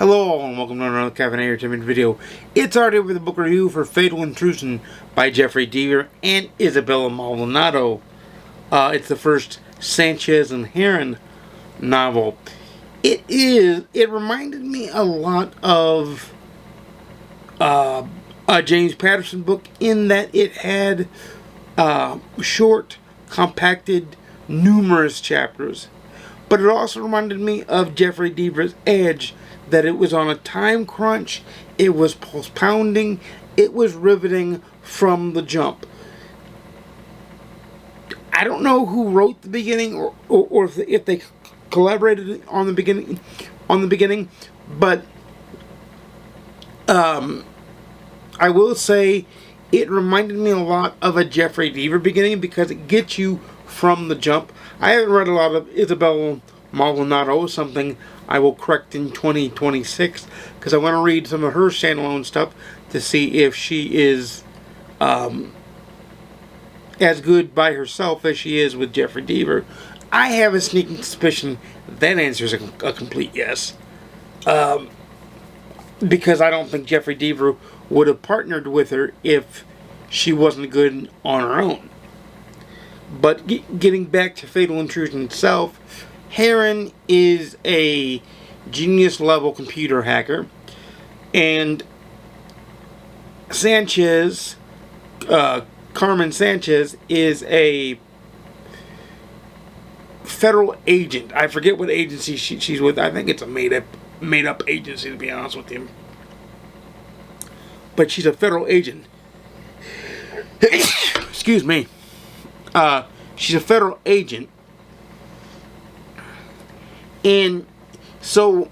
Hello and welcome to another Kevin Entertainment video. It's already with a book review for Fatal Intrusion by Jeffery Deaver and Isabella Maldonado. It's the first Sanchez and Herron novel. It reminded me a lot of a James Patterson book in that it had short, compacted, numerous chapters. But it also reminded me of Jeffery Deaver's Edge, that it was on a time crunch, it was pulse-pounding, it was riveting from the jump. I don't know who wrote the beginning or if they collaborated on the beginning, but I will say it reminded me a lot of a Jeffery Deaver beginning because it gets you from the jump. I haven't read a lot of Isabella Maldonado, something I will correct in 2026, because I want to read some of her standalone stuff to see if she is as good by herself as she is with Jeffery Deaver. I have a sneaking suspicion that answer is a complete yes. Because I don't think Jeffery Deaver would have partnered with her if she wasn't good on her own. But getting back to Fatal Intrusion itself, Herron is a genius-level computer hacker, and Sanchez, Carmen Sanchez, is a federal agent. I forget what agency she's with. I think it's a made-up agency, to be honest with you. But she's a federal agent. Excuse me. She's a federal agent. And so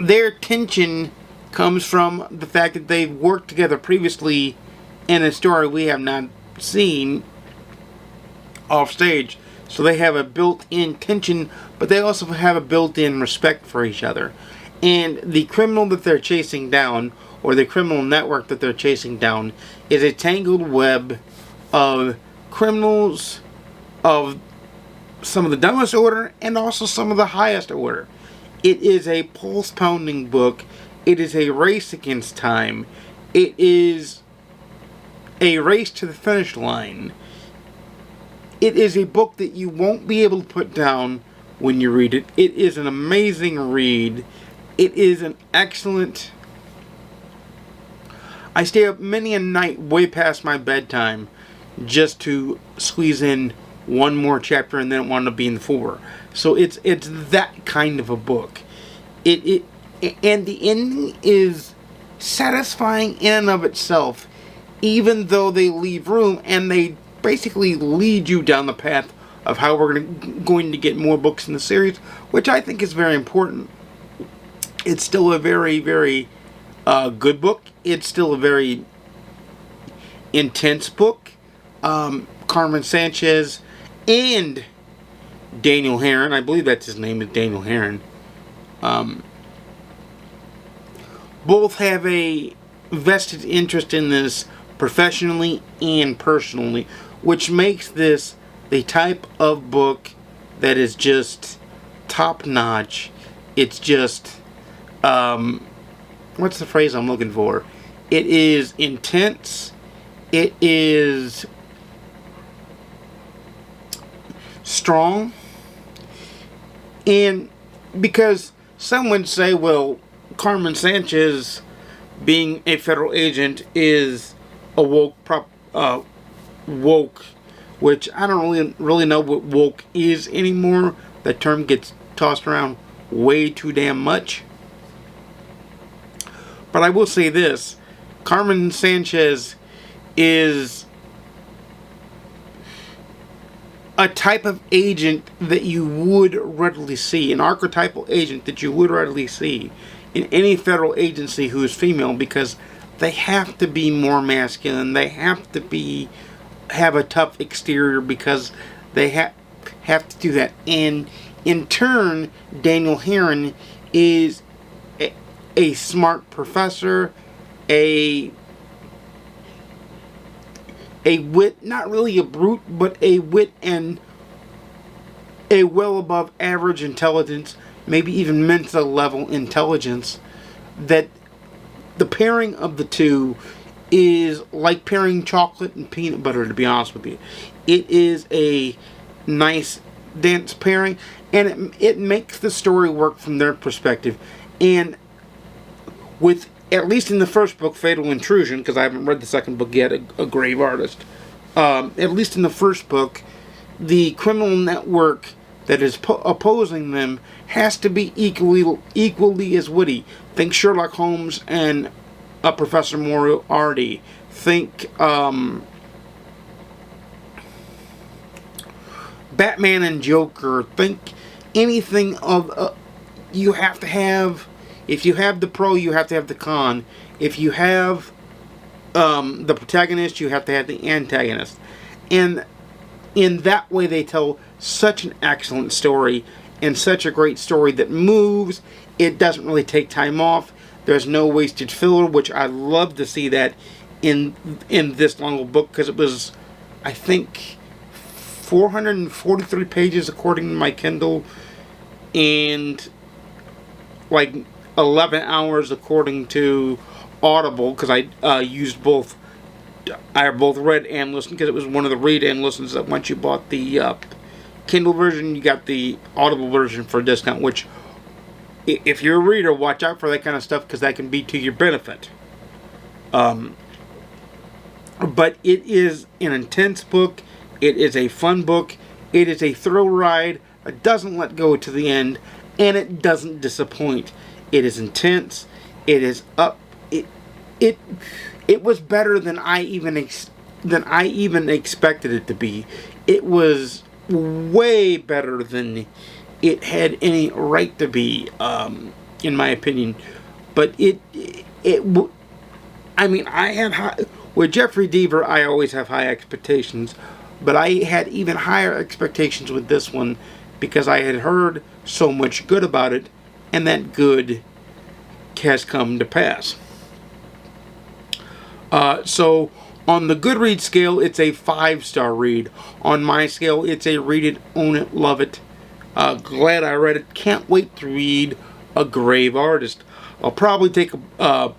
their tension comes from the fact that they've worked together previously in a story we have not seen off stage. So they have a built-in tension, but they also have a built-in respect for each other. And the criminal that they're chasing down, or the criminal network that they're chasing down, is a tangled web of criminals of some of the dumbest order and also some of the highest order. It is a pulse-pounding book. It is a race against time. It is a race to the finish line. It is a book that you won't be able to put down when you read it. It is an amazing read. It is an excellent... I stay up many a night way past my bedtime just to squeeze in one more chapter and then want to be in 4. So it's that kind of a book. And the ending is satisfying in and of itself, even though they leave room and they basically lead you down the path of how we're going to get more books in the series, which I think is very important. It's still a very, very good book. It's still a very intense book. Carmen Sanchez and Daniel Herron, I believe that's his name, is Daniel Herron, both have a vested interest in this professionally and personally, which makes this the type of book that is just top-notch. It's just, what's the phrase I'm looking for? It is intense. It is strong. And because some would say, well, Carmen Sanchez being a federal agent is a woke, which I don't really know what woke is anymore. That term gets tossed around way too damn much. But I will say this, Carmen Sanchez is a type of agent that you would readily see, an archetypal agent that you would readily see in any federal agency who is female, because they have to be more masculine. They have to have a tough exterior because they have to do that. And in turn, Daniel Herron is a smart professor, a wit, not really a brute, but a wit and a well above average intelligence maybe even mental level intelligence, that the pairing of the two is like pairing chocolate and peanut butter, to be honest with you. It is a nice, dense pairing, and it makes the story work from their perspective. And with, at least in the first book, Fatal Intrusion, because I haven't read the second book yet, A Grave Artist, at least in the first book, the criminal network that is opposing them has to be equally as witty. Think Sherlock Holmes and Professor Moriarty. Think Batman and Joker. Think anything of... you have to have... If you have the pro, you have to have the con. If you have the protagonist, you have to have the antagonist. And in that way, they tell such an excellent story, and such a great story that moves. It doesn't really take time off. There's no wasted filler, which I love to see that in this long book, because it was, I think, 443 pages according to my Kindle, and like 11 hours according to Audible, because I used both. I both read and listened, because it was one of the read and listens that once you bought the Kindle version, you got the Audible version for a discount, which, if you're a reader, watch out for that kind of stuff, because that can be to your benefit. But it is an intense book. It is a fun book. It is a thrill ride. It doesn't let go to the end, and it doesn't disappoint. It is intense. It is up. It was better than I even expected it to be. It was way better than it had any right to be, in my opinion. But I mean, I had with Jeffery Deaver, I always have high expectations, but I had even higher expectations with this one, because I had heard so much good about it, and that good has come to pass. So on the GoodReads scale, it's a 5-star read. On my scale, it's a read it, own it, love it. Glad I read it. Can't wait to read A Grave Artist. I'll probably take well,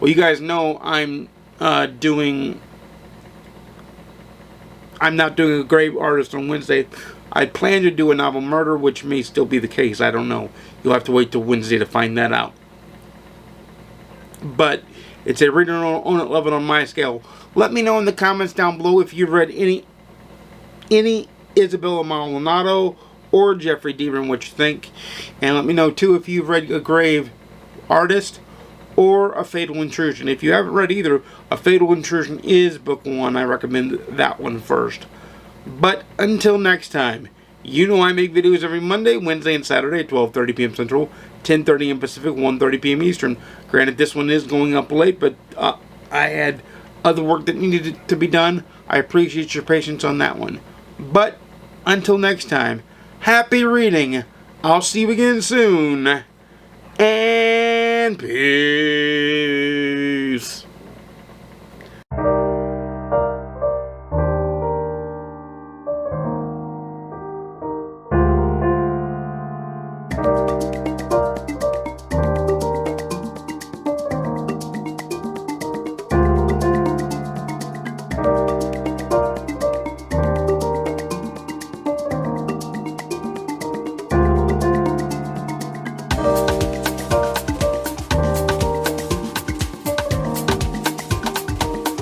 you guys know I'm not doing A Grave Artist on Wednesday. I plan to do a novel murder, which may still be the case. I don't know. You'll have to wait till Wednesday to find that out. But it's a read it, own it, love it on my scale. Let me know in the comments down below if you've read any Isabella Maldonado or Jeffery Deaver and what you think. And let me know too if you've read A Grave Artist or A Fatal Intrusion. If you haven't read either, A Fatal Intrusion is book 1. I recommend that one first. But until next time, you know I make videos every Monday, Wednesday, and Saturday at 12:30 p.m. Central, 10:30 p.m. Pacific, 1:30 p.m. Eastern. Granted, this one is going up late, but I had other work that needed to be done. I appreciate your patience on that one. But until next time, happy reading. I'll see you again soon. And peace.